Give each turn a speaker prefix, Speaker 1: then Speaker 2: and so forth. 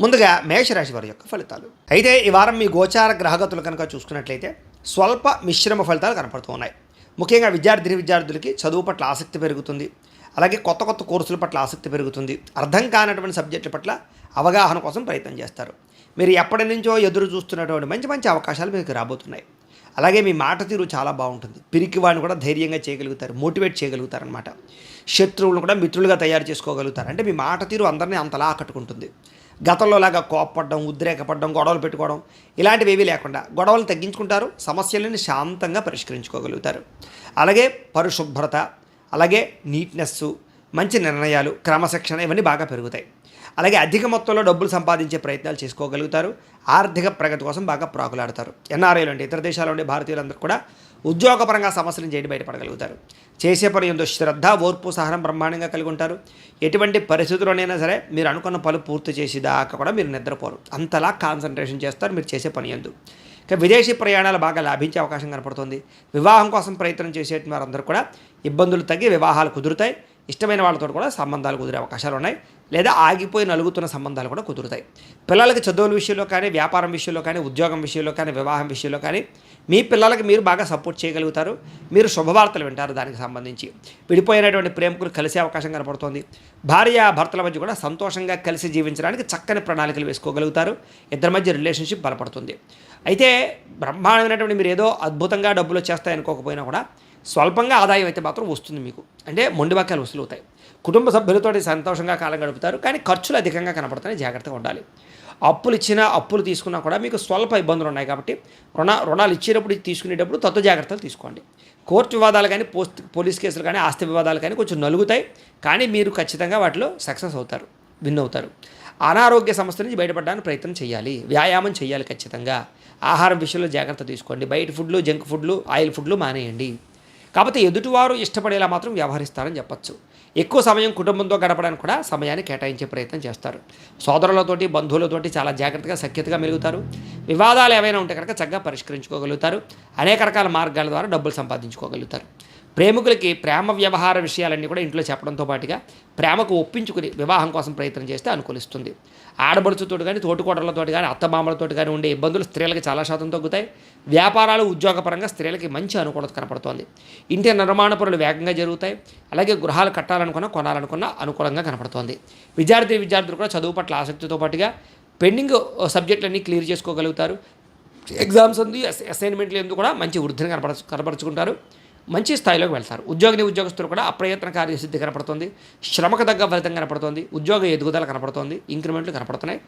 Speaker 1: ముందుగా మేషరాశి వారి యొక్క ఫలితాలు. అయితే ఈ వారం మీ గోచార గ్రహగతులు కనుక చూసుకున్నట్లయితే స్వల్ప మిశ్రమ ఫలితాలు కనపడుతూ ఉన్నాయి. ముఖ్యంగా విద్యార్థులకి చదువు పట్ల ఆసక్తి పెరుగుతుంది. అలాగే కొత్త కొత్త కోర్సుల పట్ల ఆసక్తి పెరుగుతుంది. అర్థం కానటువంటి సబ్జెక్టుల పట్ల అవగాహన కోసం ప్రయత్నం చేస్తారు. మీరు ఎప్పటి నుంచో ఎదురు చూస్తున్నటువంటి మంచి మంచి అవకాశాలు మీకు రాబోతున్నాయి. అలాగే మీ మాట తీరు చాలా బాగుంటుంది. పిరికి వాడిని కూడా ధైర్యంగా చేయగలుగుతారు, మోటివేట్ చేయగలుగుతారనమాట. శత్రువులను కూడా మిత్రులుగా తయారు చేసుకోగలుగుతారు. అంటే మీ మాట తీరు అందరినీ అంతలా ఆకట్టుకుంటుంది. గతంలో లాగా కోప్పడడం, ఉద్రేకపడడం, గొడవలు పెట్టుకోవడం ఇలాంటివి ఏవీ లేకుండా గొడవలు తగ్గించుకుంటారు. సమస్యలను శాంతంగా పరిష్కరించుకోగలుగుతారు. అలాగే పరిశుభ్రత, అలాగే నీట్నెస్సు, మంచి నిర్ణయాలు, క్రమశిక్షణ ఇవన్నీ బాగా పెరుగుతాయి. అలాగే అధిక మొత్తంలో డబ్బులు సంపాదించే ప్రయత్నాలు చేసుకోగలుగుతారు. ఆర్థిక ప్రగతి కోసం బాగా ప్రాకులాడతారు. ఎన్ఆర్ఐలు అంటే ఇతర దేశాల్లో ఉండే భారతీయులందరూ కూడా ఉద్యోగపరంగా సమస్యలను చేయడం బయటపడగలుగుతారు. చేసే పని ఎంతో శ్రద్ధ, ఓర్పు, సహనం బ్రహ్మాండంగా కలిగి ఉంటారు. ఎటువంటి పరిస్థితుల్లోనైనా సరే మీరు అనుకున్న పనులు పూర్తి చేసేదాకా కూడా మీరు నిద్రపోరు. అంతలా కాన్సన్ట్రేషన్ చేస్తారు మీరు చేసే పని యందు. ఇక విదేశీ ప్రయాణాలు బాగా లాభించే అవకాశం కనపడుతుంది. వివాహం కోసం ప్రయత్నం చేసే వారందరూ కూడా ఇబ్బందులు తగ్గి వివాహాలు కుదురుతాయి. ఇష్టమైన వాళ్ళతో కూడా సంబంధాలు కుదిరే అవకాశాలు ఉన్నాయి. లేదా ఆగిపోయి నలుగుతున్న సంబంధాలు కూడా కుదురుతాయి. పిల్లలకి చదువుల విషయంలో కానీ, వ్యాపారం విషయంలో కానీ, ఉద్యోగం విషయంలో కానీ, వివాహం విషయంలో కానీ మీ పిల్లలకి మీరు బాగా సపోర్ట్ చేయగలుగుతారు. మీరు శుభవార్తలు వింటారు. దానికి సంబంధించి విడిపోయినటువంటి ప్రేమికులు కలిసే అవకాశం కనపడుతోంది. భార్య భర్తల మధ్య కూడా సంతోషంగా కలిసి జీవించడానికి చక్కని ప్రణాళికలు వేసుకోగలుగుతారు. ఇద్దరి మధ్య రిలేషన్షిప్ బలపడుతుంది. అయితే బ్రహ్మాండమైనటువంటి మీరు ఏదో అద్భుతంగా డబ్బులు వచ్చేస్తాయనుకోకపోయినా కూడా స్వల్పంగా ఆదాయం అయితే మాత్రం వస్తుంది మీకు. అంటే మొండివాక్యాలు వసూలు అవుతాయి. కుటుంబ సభ్యులతో సంతోషంగా కాలం గడుపుతారు. కానీ ఖర్చులు అధికంగా కనపడుతున్నాయి. జాగ్రత్తగా ఉండాలి. అప్పులు తీసుకున్నా కూడా మీకు స్వల్ప ఇబ్బందులు ఉన్నాయి. కాబట్టి రుణాలు ఇచ్చేటప్పుడు తీసుకునేటప్పుడు జాగ్రత్తలు తీసుకోండి. కోర్టు వివాదాలు కానీ, పోలీస్ కేసులు కానీ, ఆస్తి వివాదాలు కానీ కొంచెం నలుగుతాయి. కానీ మీరు ఖచ్చితంగా వాటిలో సక్సెస్ అవుతారు, విన్ అవుతారు. అనారోగ్య సమస్య నుంచి బయటపడడానికి ప్రయత్నం చేయాలి. వ్యాయామం చేయాలి ఖచ్చితంగా. ఆహారం విషయంలో జాగ్రత్త తీసుకోండి. బయట ఫుడ్లు, జంక్ ఫుడ్లు, ఆయిల్ ఫుడ్లు మానేయండి. కాకపోతే ఎదుటివారు ఇష్టపడేలా మాత్రం వ్యవహరిస్తారని చెప్పచ్చు. ఎక్కువ సమయం కుటుంబంతో గడపడానికి కూడా సమయాన్ని కేటాయించే ప్రయత్నం చేస్తారు. సోదరులతోటి, బంధువులతోటి చాలా జాగ్రత్తగా సఖ్యతగా మెలుగుతారు. వివాదాలు ఏవైనా ఉంటే కనుక చక్కగా పరిష్కరించుకోగలుగుతారు. అనేక రకాల మార్గాల ద్వారా డబ్బులు సంపాదించుకోగలుగుతారు. ప్రేమికులకి ప్రేమ వ్యవహార విషయాలన్నీ కూడా ఇంట్లో చెప్పడంతో పాటుగా ప్రేమకు ఒప్పించుకుని వివాహం కోసం ప్రయత్నం చేస్తే అనుకూలిస్తుంది. ఆడబడుచుతో కానీ, తోటికోడలతో కానీ, అత్తమామలతో కానీ ఉండే ఇబ్బందులు స్త్రీలకు చాలా శాతం తగ్గుతాయి. వ్యాపారాలు, ఉద్యోగపరంగా స్త్రీలకి మంచి అనుకూలత కనపడుతోంది. ఇంటి నిర్మాణ పనులు వేగంగా జరుగుతాయి. అలాగే గృహాలు కొనాలనుకున్నా అనుకూలంగా కనపడుతోంది. విద్యార్థులు కూడా చదువు పట్ల ఆసక్తితో పాటుగా పెండింగ్ సబ్జెక్టులన్నీ క్లియర్ చేసుకోగలుగుతారు. ఎగ్జామ్స్ ఉంది, అసైన్మెంట్లు ఎందుకు కూడా మంచి వృద్ధిని కనపరుచుకుంటారు. మంచి స్థాయిలోకి వెళ్తారు. ఉద్యోగస్తులు కూడా అప్రయత్న కార్యసిద్ధి కనపడుతుంది. శ్రమకు తగ్గ ఫలితం కనపడుతుంది. ఉద్యోగ ఎదుగుదల కనపడుతుంది. ఇంక్రిమెంట్లు కనపడుతున్నాయి.